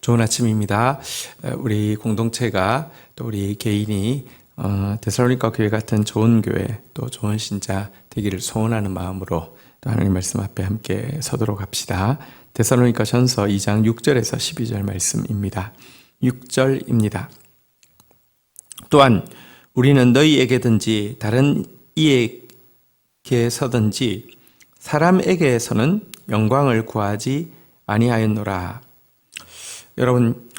좋은 아침입니다. 우리 공동체가 또 우리 개인이 데살로니가 교회 같은 좋은 교회 또 좋은 신자 되기를 소원하는 마음으로 또 하나님 말씀 앞에 함께 서도록 합시다. 데살로니가 전서 2장 6절에서 12절 말씀입니다. 6절입니다. 또한 우리는 너희에게든지 다른 이에게서든지 사람에게서는 영광을 구하지 아니하였노라. 여러분,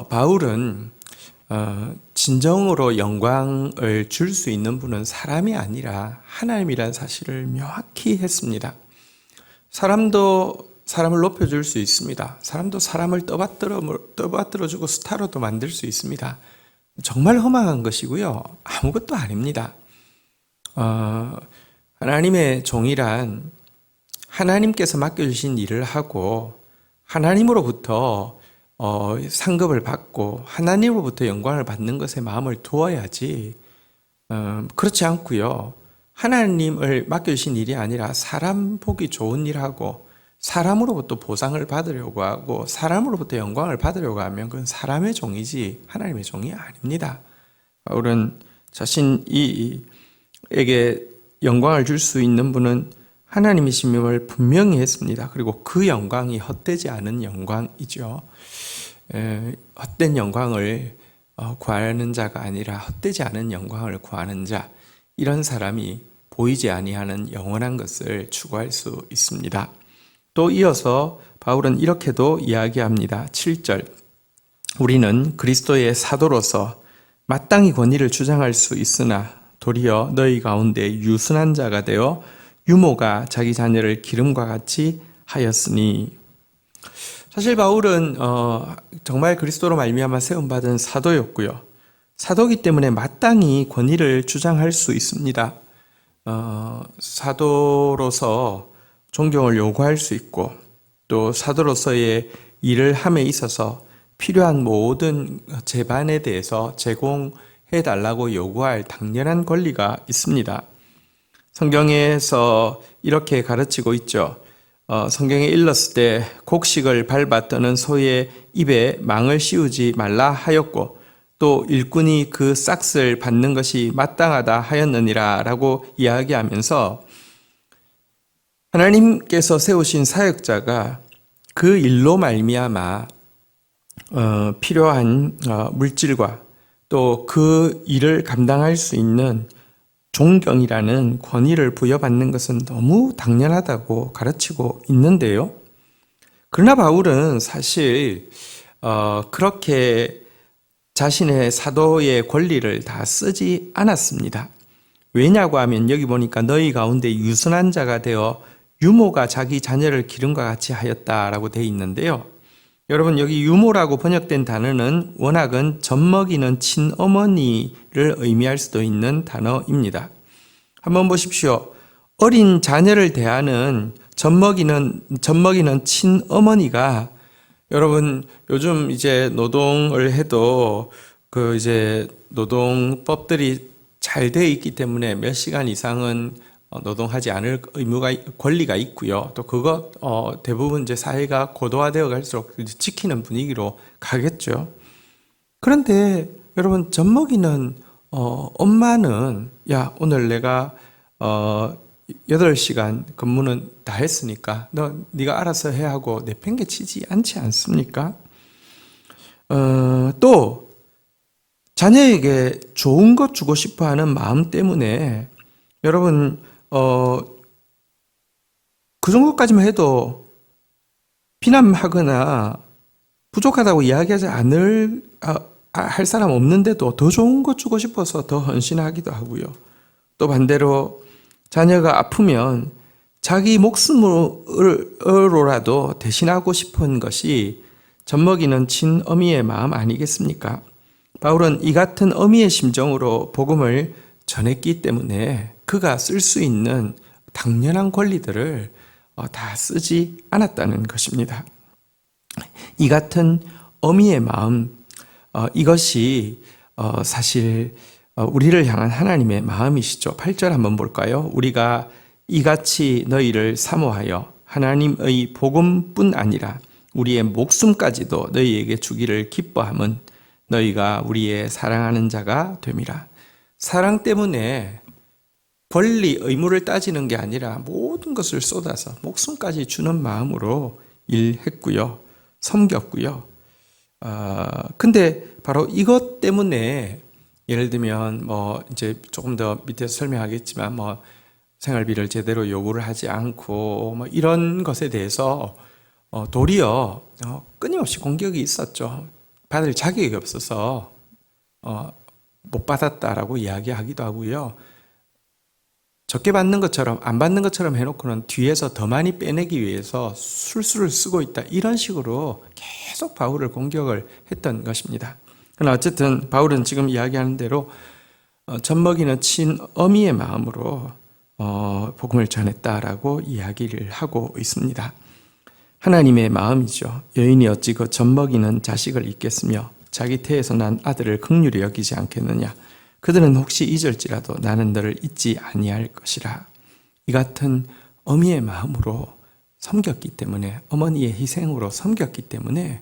바울은 진정으로 영광을 줄 수 있는 분은 사람이 아니라 하나님이라는 사실을 명확히 했습니다. 사람도 사람을 높여줄 수 있습니다. 사람도 사람을 떠받들어주고 스타로도 만들 수 있습니다. 정말 허망한 것이고요. 아무것도 아닙니다. 하나님의 종이란 하나님께서 맡겨주신 일을 하고 하나님으로부터 상급을 받고 하나님으로부터 영광을 받는 것에 마음을 두어야지 그렇지 않고요. 하나님을 맡겨주신 일이 아니라 사람 보기 좋은 일하고 사람으로부터 보상을 받으려고 하고 사람으로부터 영광을 받으려고 하면 그건 사람의 종이지 하나님의 종이 아닙니다. 바울은 자신에게 영광을 줄 수 있는 분은 하나님이심을 분명히 했습니다. 그리고 그 영광이 헛되지 않은 영광이죠. 헛된 영광을 구하는 자가 아니라 헛되지 않은 영광을 구하는 자, 이런 사람이 보이지 아니하는 영원한 것을 추구할 수 있습니다. 또 이어서 바울은 이렇게도 이야기합니다. 7절, 우리는 그리스도의 사도로서 마땅히 권위를 주장할 수 있으나 도리어 너희 가운데 유순한 자가 되어 유모가 자기 자녀를 기름과 같이 하였으니. 사실 바울은 정말 그리스도로 말미암아 세움받은 사도였고요. 사도이기 때문에 마땅히 권위를 주장할 수 있습니다. 사도로서 존경을 요구할 수 있고 또 사도로서의 일을 함에 있어서 필요한 모든 제반에 대해서 제공해 달라고 요구할 당연한 권리가 있습니다. 성경에서 이렇게 가르치고 있죠. 성경에 일렀을 때 곡식을 밟아 떠는 소의 입에 망을 씌우지 말라 하였고 또 일꾼이 그 싹을 받는 것이 마땅하다 하였느니라 라고 이야기하면서 하나님께서 세우신 사역자가 그 일로 말미암아 필요한 물질과 또 그 일을 감당할 수 있는 존경이라는 권위를 부여받는 것은 너무 당연하다고 가르치고 있는데요. 그러나 바울은 사실 그렇게 자신의 사도의 권리를 다 쓰지 않았습니다. 왜냐고 하면 여기 보니까 너희 가운데 유순한 자가 되어 유모가 자기 자녀를 기름과 같이 하였다라고 되어 있는데요. 여러분, 여기 유모라고 번역된 단어는 원학은 젖먹이는 친어머니를 의미할 수도 있는 단어입니다. 한번 보십시오. 어린 자녀를 대하는 젖먹이는 친어머니가, 여러분 요즘 이제 노동을 해도 이제 노동법들이 잘 되어 있기 때문에 몇 시간 이상은 노동하지 않을 권리가 있고요. 또 그것 대부분 이제 사회가 고도화되어 갈수록 지키는 분위기로 가겠죠. 그런데 여러분, 젖먹이는 엄마는 오늘 내가 8시간 근무는 다 했으니까 네가 알아서 해 하고 내팽개치지 않지 않습니까? 또 자녀에게 좋은 것 주고 싶어 하는 마음 때문에 여러분 그 정도까지만 해도 비난하거나 부족하다고 이야기하지 할 사람 없는데도 더 좋은 것 주고 싶어서 더 헌신하기도 하고요. 또 반대로 자녀가 아프면 자기 목숨으로라도 대신하고 싶은 것이 젖먹이는 친어미의 마음 아니겠습니까? 바울은 이 같은 어미의 심정으로 복음을 전했기 때문에 그가 쓸 수 있는 당연한 권리들을 다 쓰지 않았다는 것입니다. 이 같은 어미의 마음, 이것이 사실 우리를 향한 하나님의 마음이시죠. 8절 한번 볼까요? 우리가 이같이 너희를 사모하여 하나님의 복음뿐 아니라 우리의 목숨까지도 너희에게 주기를 기뻐함은 너희가 우리의 사랑하는 자가 됨이라. 사랑 때문에 권리, 의무를 따지는 게 아니라 모든 것을 쏟아서 목숨까지 주는 마음으로 일했고요. 섬겼고요. 근데 바로 이것 때문에 예를 들면 이제 조금 더 밑에서 설명하겠지만 생활비를 제대로 요구를 하지 않고 이런 것에 대해서 도리어 끊임없이 공격이 있었죠. 받을 자격이 없어서 못 받았다라고 이야기하기도 하고요. 적게 받는 것처럼 안 받는 것처럼 해놓고는 뒤에서 더 많이 빼내기 위해서 술수를 쓰고 있다. 이런 식으로 계속 바울을 공격을 했던 것입니다. 그러나 어쨌든 바울은 지금 이야기하는 대로 젖먹이는 친어미의 마음으로 복음을 전했다라고 이야기를 하고 있습니다. 하나님의 마음이죠. 여인이 어찌 그 젖먹이는 자식을 잊겠으며 자기 태에서 난 아들을 긍휼히 여기지 않겠느냐. 그들은 혹시 잊을지라도 나는 너를 잊지 아니할 것이라. 이 같은 어미의 마음으로 섬겼기 때문에, 어머니의 희생으로 섬겼기 때문에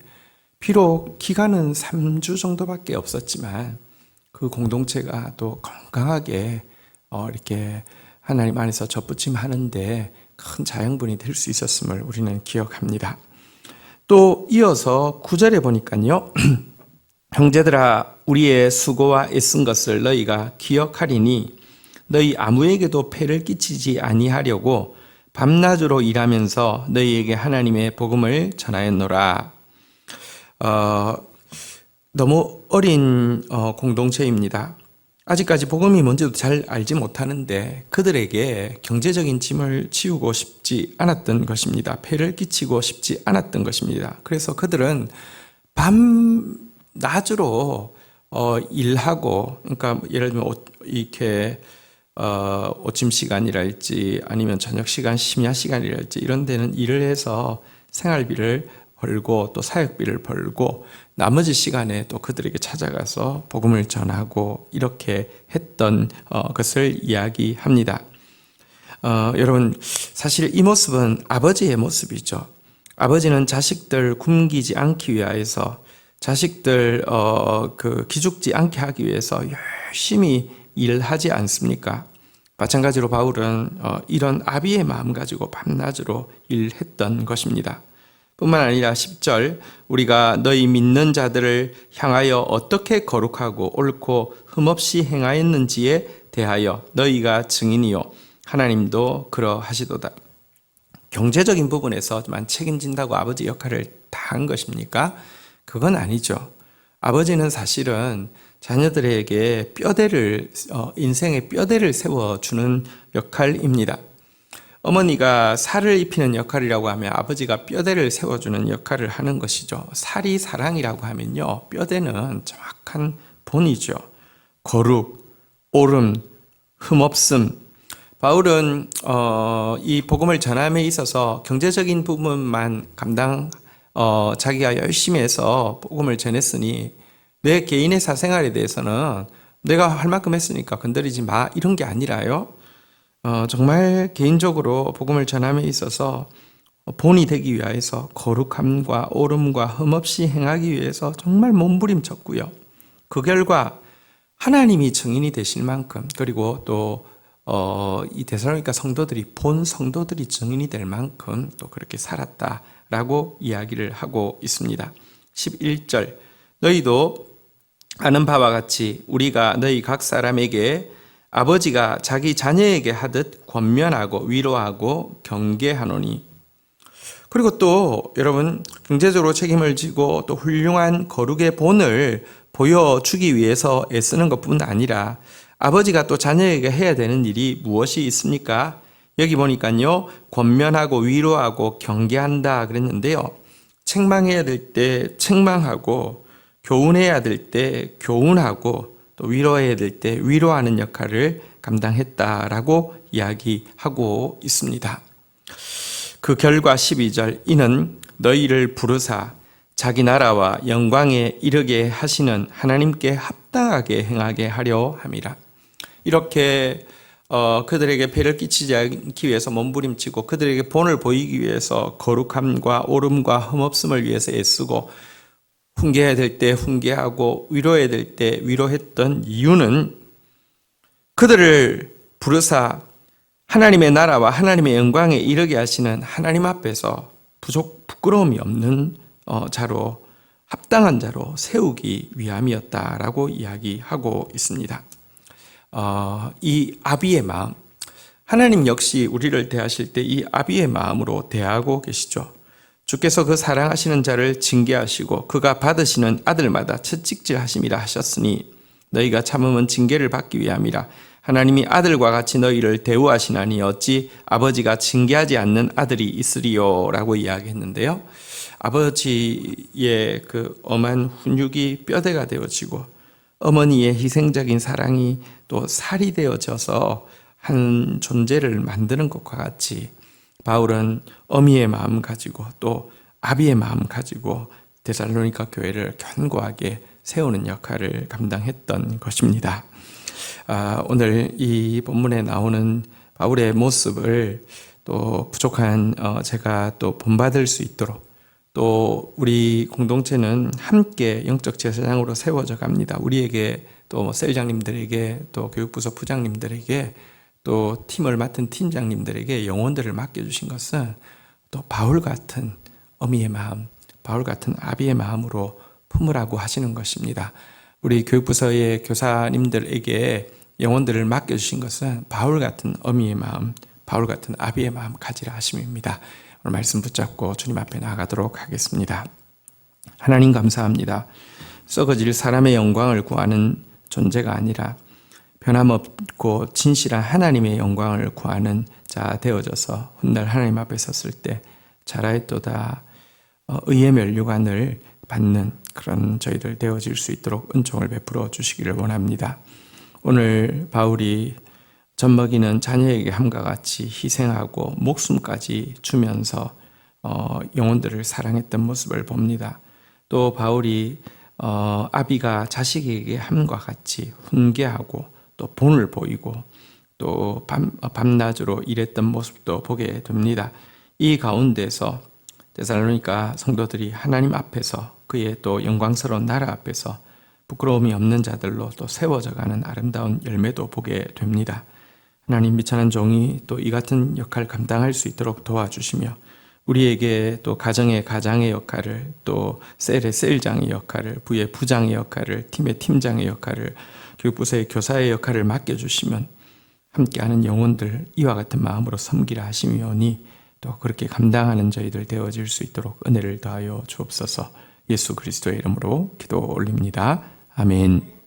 비록 기간은 3주 정도밖에 없었지만 그 공동체가 또 건강하게 이렇게 하나님 안에서 접붙임하는데 큰 자양분이 될 수 있었음을 우리는 기억합니다. 또 이어서 9절에 보니까요. 형제들아 우리의 수고와 애쓴 것을 너희가 기억하리니 너희 아무에게도 폐를 끼치지 아니하려고 밤낮으로 일하면서 너희에게 하나님의 복음을 전하였노라. 너무 어린 공동체입니다. 아직까지 복음이 뭔지도 잘 알지 못하는데 그들에게 경제적인 짐을 지우고 싶지 않았던 것입니다. 폐를 끼치고 싶지 않았던 것입니다. 그래서 그들은 낮으로 일하고, 그러니까 예를 들면 이렇게 오침 시간이랄지 아니면 저녁 시간, 심야 시간이랄지 이런 데는 일을 해서 생활비를 벌고 또 사역비를 벌고 나머지 시간에 또 그들에게 찾아가서 복음을 전하고 이렇게 했던 것을 이야기합니다. 여러분, 사실 이 모습은 아버지의 모습이죠. 아버지는 자식들 굶기지 않기 위하여서 자식들 기죽지 않게 하기 위해서 열심히 일하지 않습니까? 마찬가지로 바울은 이런 아비의 마음 가지고 밤낮으로 일했던 것입니다. 뿐만 아니라 10절 우리가 너희 믿는 자들을 향하여 어떻게 거룩하고 옳고 흠없이 행하였는지에 대하여 너희가 증인이요 하나님도 그러하시도다. 경제적인 부분에서만 책임진다고 아버지 역할을 다 한 것입니까? 그건 아니죠. 아버지는 사실은 자녀들에게 인생의 뼈대를 세워주는 역할입니다. 어머니가 살을 입히는 역할이라고 하면 아버지가 뼈대를 세워주는 역할을 하는 것이죠. 살이 사랑이라고 하면요. 뼈대는 정확한 본이죠. 거룩, 옳음, 흠없음. 바울은 이 복음을 전함에 있어서 경제적인 부분만 자기가 열심히 해서 복음을 전했으니 내 개인의 사생활에 대해서는 내가 할 만큼 했으니까 건드리지 마 이런 게 아니라요. 정말 개인적으로 복음을 전함에 있어서 본이 되기 위해서 거룩함과 옳음과 흠없이 행하기 위해서 정말 몸부림쳤고요. 그 결과 하나님이 증인이 되실 만큼 그리고 또 이 데살로니가 성도들이 본 성도들이 증인이 될 만큼 또 그렇게 살았다라고 이야기를 하고 있습니다. 11절 너희도 아는 바와 같이 우리가 너희 각 사람에게 아버지가 자기 자녀에게 하듯 권면하고 위로하고 경계하노니. 그리고 또 여러분 경제적으로 책임을 지고 또 훌륭한 거룩의 본을 보여주기 위해서 애쓰는 것뿐 아니라 아버지가 또 자녀에게 해야 되는 일이 무엇이 있습니까? 여기 보니까요 권면하고 위로하고 경계한다 그랬는데요. 책망해야 될 때 책망하고 교훈해야 될 때 교훈하고 또 위로해야 될 때 위로하는 역할을 감당했다라고 이야기하고 있습니다. 그 결과 12절 이는 너희를 부르사 자기 나라와 영광에 이르게 하시는 하나님께 합당하게 행하게 하려 함이라. 이렇게 그들에게 폐를 끼치지 않기 위해서 몸부림치고 그들에게 본을 보이기 위해서 거룩함과 옳음과 흠없음을 위해서 애쓰고 훈계해야 될 때 훈계하고 위로해야 될 때 위로했던 이유는 그들을 부르사 하나님의 나라와 하나님의 영광에 이르게 하시는 하나님 앞에서 부끄러움이 없는 자로, 합당한 자로 세우기 위함이었다라고 이야기하고 있습니다. 이 아비의 마음, 하나님 역시 우리를 대하실 때 이 아비의 마음으로 대하고 계시죠. 주께서 그 사랑하시는 자를 징계하시고 그가 받으시는 아들마다 채찍질하심이라 하셨으니 너희가 참음은 징계를 받기 위함이라. 하나님이 아들과 같이 너희를 대우하시나니 어찌 아버지가 징계하지 않는 아들이 있으리요 라고 이야기했는데요. 아버지의 그 엄한 훈육이 뼈대가 되어지고 어머니의 희생적인 사랑이 또 살이 되어져서 한 존재를 만드는 것과 같이 바울은 어미의 마음 가지고 또 아비의 마음 가지고 데살로니가 교회를 견고하게 세우는 역할을 감당했던 것입니다. 오늘 이 본문에 나오는 바울의 모습을 또 부족한 제가 또 본받을 수 있도록 또 우리 공동체는 함께 영적 제사장으로 세워져 갑니다. 우리에게 또 셀장님들에게 또 교육부서 부장님들에게 또 팀을 맡은 팀장님들에게 영혼들을 맡겨주신 것은 또 바울 같은 어미의 마음, 바울 같은 아비의 마음으로 품으라고 하시는 것입니다. 우리 교육부서의 교사님들에게 영혼들을 맡겨주신 것은 바울 같은 어미의 마음, 바울 같은 아비의 마음 가지라 하심입니다. 오늘 말씀 붙잡고 주님 앞에 나아가도록 하겠습니다. 하나님 감사합니다. 썩어질 사람의 영광을 구하는 존재가 아니라 변함없고 진실한 하나님의 영광을 구하는 자 되어져서 훗날 하나님 앞에 섰을 때 잘하였도다 의의 면류관을 받는 그런 저희들 되어질 수 있도록 은총을 베풀어 주시기를 원합니다. 오늘 바울이 젖먹이는 자녀에게 함과 같이 희생하고 목숨까지 주면서 영혼들을 사랑했던 모습을 봅니다. 또 바울이 아비가 자식에게 함과 같이 훈계하고 또 본을 보이고 또 밤낮으로 일했던 모습도 보게 됩니다. 이 가운데서 데살로니가 성도들이 하나님 앞에서 그의 또 영광스러운 나라 앞에서 부끄러움이 없는 자들로 또 세워져가는 아름다운 열매도 보게 됩니다. 하나님 미천한 종이 또 이 같은 역할을 감당할 수 있도록 도와주시며 우리에게 또 가정의 가장의 역할을 또 셀의 셀장의 역할을 부의 부장의 역할을 팀의 팀장의 역할을 교육부서의 교사의 역할을 맡겨주시면 함께하는 영혼들 이와 같은 마음으로 섬기라 하시오니 또 그렇게 감당하는 저희들 되어질 수 있도록 은혜를 더하여 주옵소서. 예수 그리스도의 이름으로 기도 올립니다. 아멘.